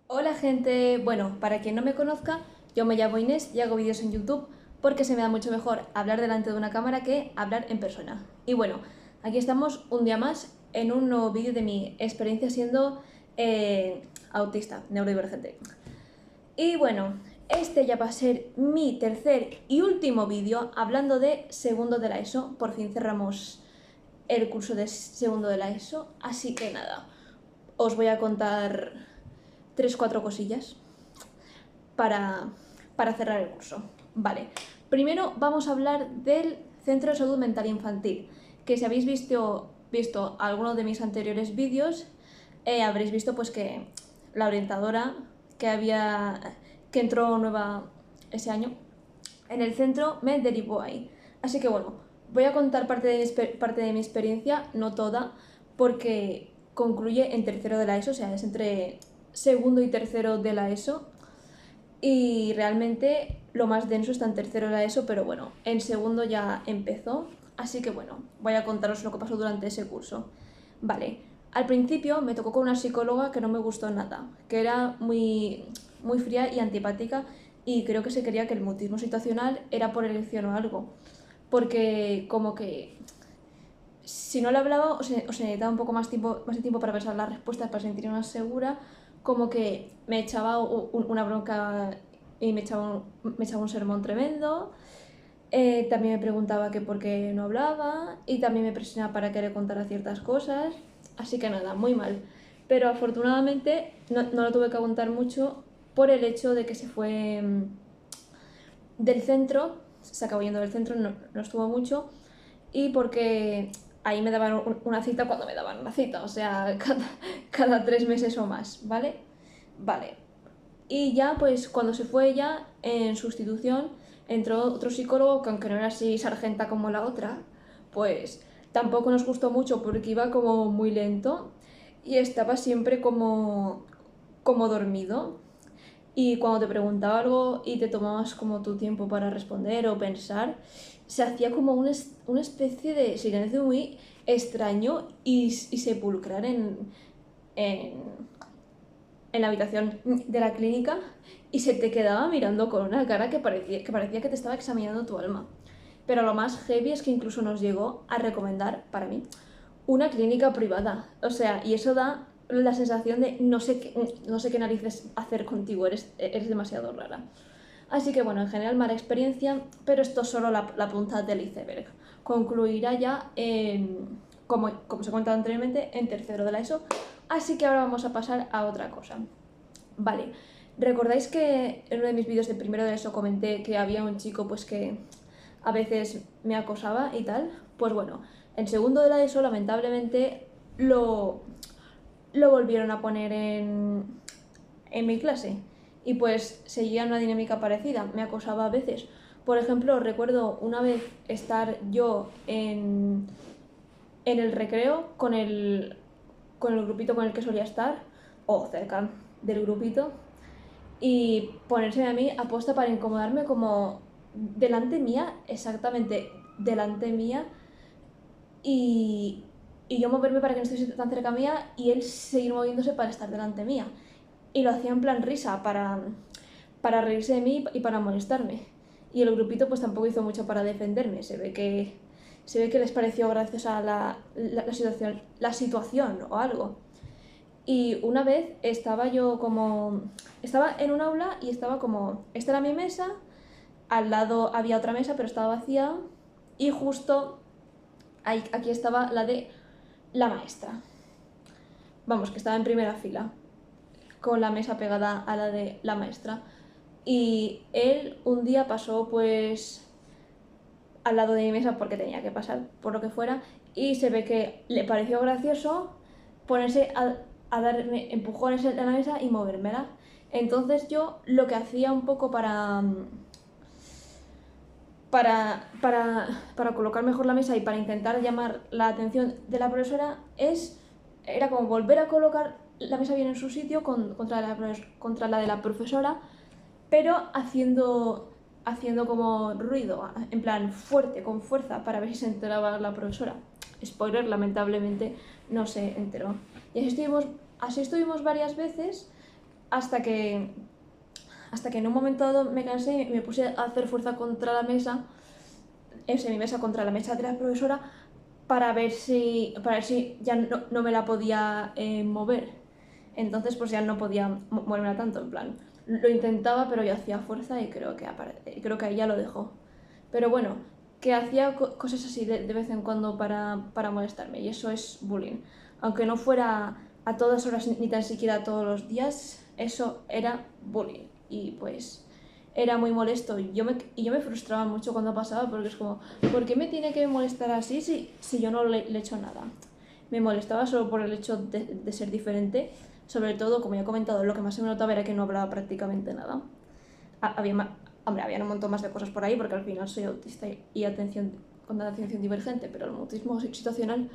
Hola gente, bueno, para quien no me conozca, yo me llamo Inés y hago vídeos en YouTube porque se me da mucho mejor hablar delante de una cámara que hablar en persona. Y bueno, aquí estamos un día más en un nuevo vídeo de mi experiencia siendo autista, neurodivergente. Y bueno, este ya va a ser mi tercer y último vídeo hablando de segundo de la ESO. Por fin cerramos el curso de segundo de la ESO, así que nada, os voy a contar 3 4 cosillas para, para cerrar el curso. Vale, primero vamos a hablar del Centro de Salud Mental Infantil, que si habéis visto alguno de mis anteriores vídeos, habréis visto pues que la orientadora que entró nueva ese año en el centro me derivó ahí. Así que bueno, voy a contar parte de mi experiencia, no toda, porque concluye en tercero de la ESO, o sea, es entre segundo y tercero de la ESO. Y realmente lo más denso está en tercero de la ESO, pero bueno, en segundo ya empezó. Así que bueno, voy a contaros lo que pasó durante ese curso. Vale, al principio me tocó con una psicóloga que no me gustó nada, que era muy fría y antipática, y creo que se creía que el mutismo situacional era por elección o algo. Porque como que si no le hablaba o se necesitaba un poco más de tiempo para pensar las respuestas, para sentirme más segura, como que me echaba una bronca y me echaba un sermón tremendo. También me preguntaba que por qué no hablaba y también me presionaba para que le contara ciertas cosas. Así que nada, muy mal. Pero afortunadamente no lo tuve que aguantar mucho por el hecho de que se fue del centro, se acabó yendo del centro, no estuvo mucho, y porque ahí me daban una cita cuando me daban una cita, o sea, cada 3 meses o más, ¿vale? Vale. Y ya, pues cuando se fue ella, en sustitución, entró otro psicólogo que aunque no era así sargenta como la otra, pues tampoco nos gustó mucho porque iba como muy lento y estaba siempre como dormido. Y cuando te preguntaba algo y te tomabas como tu tiempo para responder o pensar, se hacía como una especie de silencio muy extraño y sepulcral en, en la habitación de la clínica, y se te quedaba mirando con una cara que parecía que te estaba examinando tu alma. Pero lo más heavy es que incluso nos llegó a recomendar, para mí, una clínica privada. O sea, y eso da la sensación de no sé qué narices hacer contigo, eres demasiado rara. Así que bueno, en general mala experiencia, pero esto es solo la punta del iceberg. Concluirá ya, como os he contado anteriormente, en tercero de la ESO. Así que ahora vamos a pasar a otra cosa. Vale, ¿recordáis que en uno de mis vídeos de primero de ESO comenté que había un chico pues que a veces me acosaba y tal? Pues bueno, en segundo de la ESO lamentablemente lo volvieron a poner en mi clase, y pues seguía una dinámica parecida, me acosaba a veces. Por ejemplo, recuerdo una vez estar yo en el recreo con el grupito con el que solía estar, o cerca del grupito, y ponerse a mí aposta para incomodarme como delante mía, exactamente delante mía, y, y yo moverme para que no estuviese tan cerca mía y él seguir moviéndose para estar delante mía. Y lo hacía en plan risa, para reírse de mí y para molestarme. Y el grupito pues tampoco hizo mucho para defenderme. Se ve que les pareció graciosa la situación o algo. Y una vez estaba en un aula y estaba como, esta era mi mesa, al lado había otra mesa pero estaba vacía, y justo aquí estaba la de la maestra. Vamos, que estaba en primera fila, con la mesa pegada a la de la maestra. Y él un día pasó pues al lado de mi mesa porque tenía que pasar, por lo que fuera, y se ve que le pareció gracioso ponerse a darme empujones en la mesa y movérmela. Entonces yo lo que hacía un poco para colocar mejor la mesa y para intentar llamar la atención de la profesora era como volver a colocar la mesa bien en su sitio contra la de la profesora, pero haciendo como ruido, en plan fuerte, con fuerza, para ver si se enteraba la profesora. Spoiler, lamentablemente no se enteró. Y así estuvimos varias veces, hasta que, hasta que en un momento dado me cansé y me puse a hacer fuerza contra la mesa, mi mesa contra la mesa de la profesora, para ver si ya no me la podía mover. Entonces pues ya no podía moverla tanto, en plan, lo intentaba pero yo hacía fuerza y creo que ahí ya lo dejó. Pero bueno, que hacía cosas así de vez en cuando para molestarme y eso es bullying. Aunque no fuera a todas horas ni tan siquiera todos los días, eso era bullying. Y pues era muy molesto y yo me frustraba mucho cuando pasaba porque es como, ¿por qué me tiene que molestar así si yo no le he hecho nada? Me molestaba solo por el hecho de ser diferente, sobre todo, como ya he comentado, lo que más se me notaba era que no hablaba prácticamente nada. Hombre, había un montón más de cosas por ahí porque al final soy autista y con atención divergente, pero el autismo situacional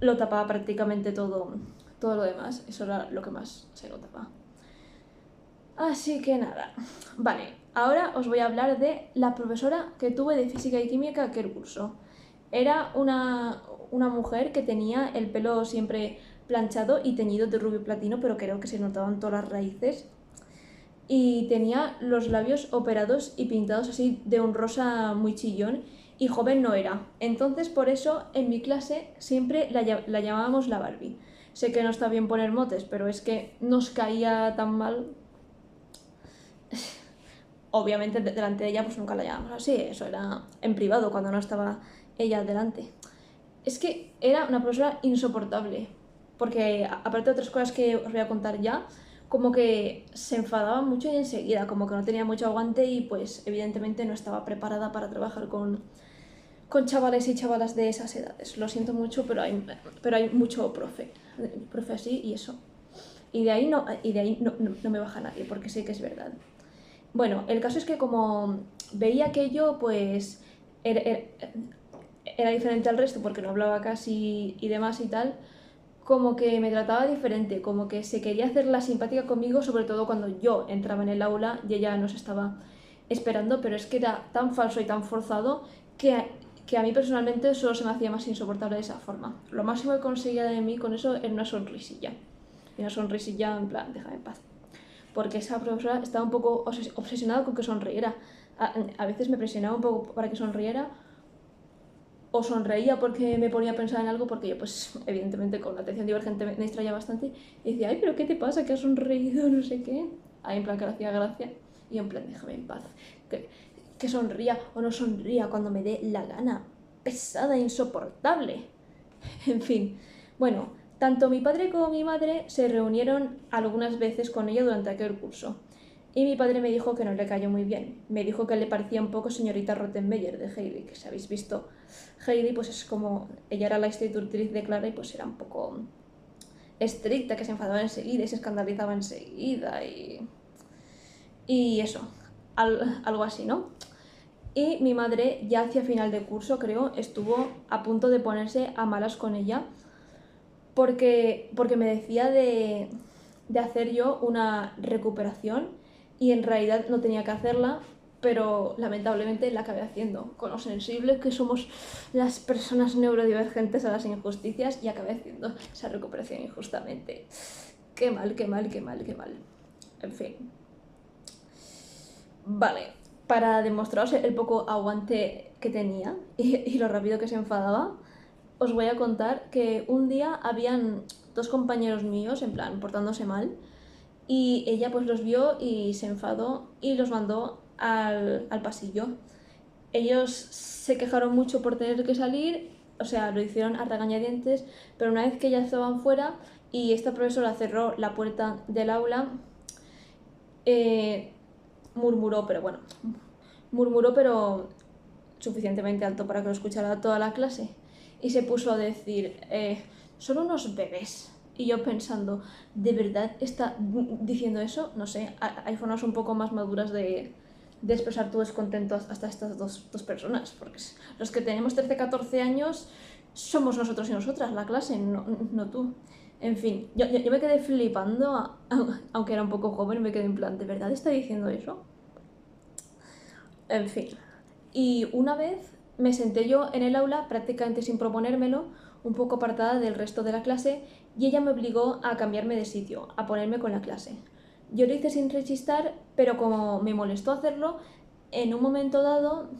lo tapaba prácticamente todo lo demás, eso era lo que más se notaba. Así que nada, vale, ahora os voy a hablar de la profesora que tuve de física y química aquel curso. Era una mujer que tenía el pelo siempre planchado y teñido de rubio platino, pero creo que se notaban todas las raíces. Y tenía los labios operados y pintados así de un rosa muy chillón y joven no era. Entonces por eso en mi clase siempre la llamábamos la Barbie. Sé que no está bien poner motes, pero es que nos caía tan mal. Obviamente delante de ella pues nunca la llamábamos así, eso era en privado cuando no estaba ella delante. Es que era una profesora insoportable, porque aparte de otras cosas que os voy a contar ya, como que se enfadaba mucho y enseguida, como que no tenía mucho aguante y pues evidentemente no estaba preparada para trabajar con chavales y chavalas de esas edades. Lo siento mucho, pero hay mucho profe así y eso. Y de ahí no me baja nadie, porque sé que es verdad. Bueno, el caso es que como veía aquello, pues era diferente al resto porque no hablaba casi y demás y tal, como que me trataba diferente, como que se quería hacer la simpática conmigo, sobre todo cuando yo entraba en el aula y ella nos estaba esperando, pero es que era tan falso y tan forzado que a mí personalmente solo se me hacía más insoportable de esa forma. Lo máximo que conseguía de mí con eso era una sonrisilla. Y una sonrisilla en plan, déjame en paz. Porque esa profesora estaba un poco obsesionada con que sonriera. A veces me presionaba un poco para que sonriera, o sonreía porque me ponía a pensar en algo, porque yo pues evidentemente con la atención divergente me distraía bastante y decía, ay, pero ¿qué te pasa? ¿Que has sonreído? No sé qué. Ahí en plan que le hacía gracia y en plan déjame en paz. Que sonría o no sonría cuando me dé la gana. Pesada e insoportable. En fin, bueno, tanto mi padre como mi madre se reunieron algunas veces con ella durante aquel curso. Y mi padre me dijo que no le cayó muy bien. Me dijo que le parecía un poco señorita Rottenmeier de Heidi, que si habéis visto Heidi, pues es como, ella era la institutriz de Clara y pues era un poco estricta, que se enfadaba enseguida y se escandalizaba enseguida y eso, algo así, ¿no? Y mi madre ya hacia final de curso, creo, estuvo a punto de ponerse a malas con ella porque me decía de hacer yo una recuperación y en realidad no tenía que hacerla, pero lamentablemente la acabé haciendo. Con lo sensibles que somos las personas neurodivergentes a las injusticias y acabé haciendo esa recuperación injustamente. Qué mal, qué mal, qué mal, qué mal. En fin. Vale, para demostraros el poco aguante que tenía y lo rápido que se enfadaba, os voy a contar que un día habían dos compañeros míos, en plan, portándose mal, y ella pues los vio y se enfadó y los mandó al pasillo. Ellos se quejaron mucho por tener que salir, o sea, lo hicieron a regañadientes, pero una vez que ya estaban fuera y esta profesora cerró la puerta del aula, murmuró, pero suficientemente alto para que lo escuchara toda la clase. Y se puso a decir, son unos bebés. Y yo pensando, ¿de verdad está diciendo eso? No sé, hay formas un poco más maduras de expresar tu descontento hasta estas dos personas, porque los que tenemos 13-14 años somos nosotros y nosotras, la clase, no tú. En fin, yo me quedé flipando, aunque era un poco joven, me quedé en plan, ¿de verdad está diciendo eso? En fin. Y una vez me senté yo en el aula, prácticamente sin proponérmelo, un poco apartada del resto de la clase, y ella me obligó a cambiarme de sitio, a ponerme con la clase. yo lo hice sin rechistar, pero como me molestó hacerlo, en un momento dado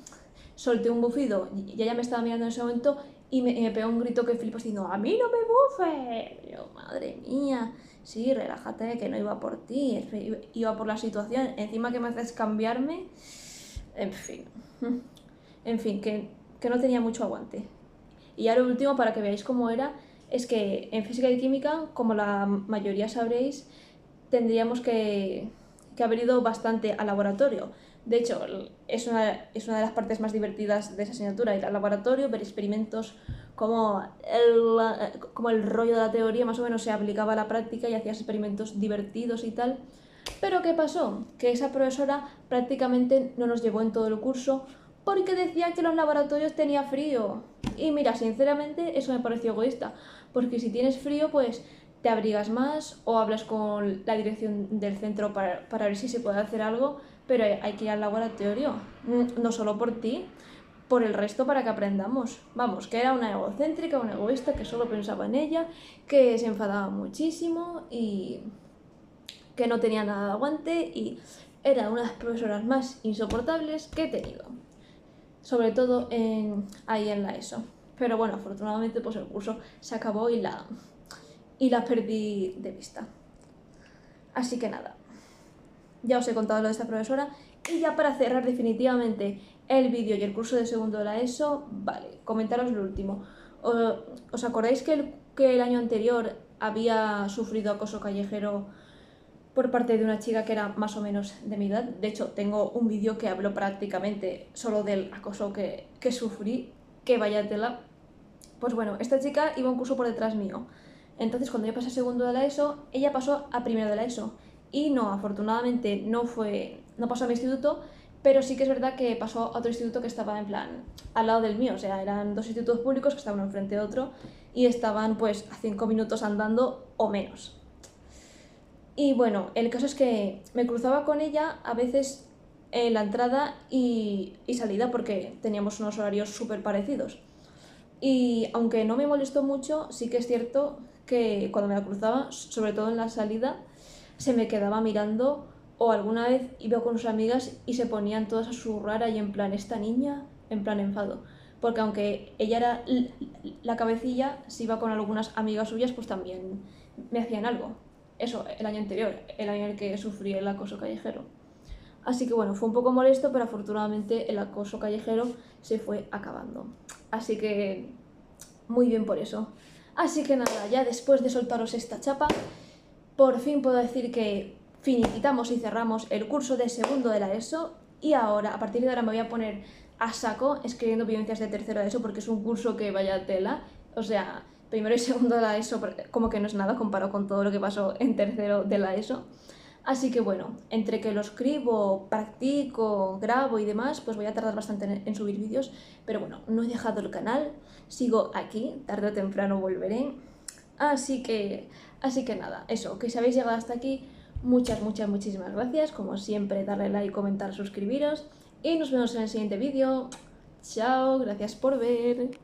solté un bufido y ella me estaba mirando en ese momento y me pegó un grito que flipas diciendo ¡a mí no me bufes! Y yo, madre mía, sí, relájate, que no iba por ti, iba por la situación, encima que me haces cambiarme, en fin, que no tenía mucho aguante. Y ya lo último, para que veáis cómo era, es que en física y química, como la mayoría sabréis, tendríamos que haber ido bastante al laboratorio. De hecho, es una de las partes más divertidas de esa asignatura, ir al laboratorio, ver experimentos, como el rollo de la teoría más o menos se aplicaba a la práctica y hacías experimentos divertidos y tal. Pero ¿qué pasó? Que esa profesora prácticamente no nos llevó en todo el curso porque decía que los laboratorios tenía frío. Y mira, sinceramente eso me pareció egoísta, porque si tienes frío pues te abrigas más o hablas con la dirección del centro para ver si se puede hacer algo, pero hay que ir al laboratorio, no solo por ti, por el resto para que aprendamos. Vamos, que era una egocéntrica, una egoísta que solo pensaba en ella, que se enfadaba muchísimo y que no tenía nada de aguante y era una de las profesoras más insoportables que he tenido, sobre todo ahí en la ESO. Pero bueno, afortunadamente pues el curso se acabó y la perdí de vista. Así que nada, ya os he contado lo de esta profesora y ya para cerrar definitivamente el vídeo y el curso de segundo de la ESO, vale, comentaros lo último. ¿Os acordáis que el año anterior había sufrido acoso callejero por parte de una chica que era más o menos de mi edad? De hecho, tengo un vídeo que hablo prácticamente solo del acoso que sufrí, que vaya tela. Pues bueno, esta chica iba un curso por detrás mío. Entonces, cuando yo pasé a segundo de la ESO, ella pasó a primero de la ESO. Y no, afortunadamente no pasó a mi instituto, pero sí que es verdad que pasó a otro instituto que estaba en plan al lado del mío. O sea, eran dos institutos públicos que estaban uno enfrente de otro y estaban pues a 5 minutos andando o menos. Y bueno, el caso es que me cruzaba con ella a veces en la entrada y salida porque teníamos unos horarios súper parecidos. Y aunque no me molestó mucho, sí que es cierto que cuando me la cruzaba, sobre todo en la salida, se me quedaba mirando o alguna vez iba con sus amigas y se ponían todas a susurrar ahí en plan, esta niña, en plan enfado. Porque aunque ella era la cabecilla, si iba con algunas amigas suyas, pues también me hacían algo. Eso, el año anterior, el año en el que sufrí el acoso callejero. Así que bueno, fue un poco molesto, pero afortunadamente el acoso callejero se fue acabando. Así que muy bien por eso. Así que nada, ya después de soltaros esta chapa, por fin puedo decir que finiquitamos y cerramos el curso de segundo de la ESO y ahora, a partir de ahora me voy a poner a saco escribiendo vivencias de tercero de ESO porque es un curso que vaya tela. O sea, primero y segundo de la ESO como que no es nada comparado con todo lo que pasó en tercero de la ESO. Así que bueno, entre que lo escribo, practico, grabo y demás, pues voy a tardar bastante en subir vídeos. Pero bueno, no he dejado el canal, sigo aquí, tarde o temprano volveré. Así que nada, eso, que si habéis llegado hasta aquí, muchísimas gracias. Como siempre, darle like, comentar, suscribiros. Y nos vemos en el siguiente vídeo. Chao, gracias por ver.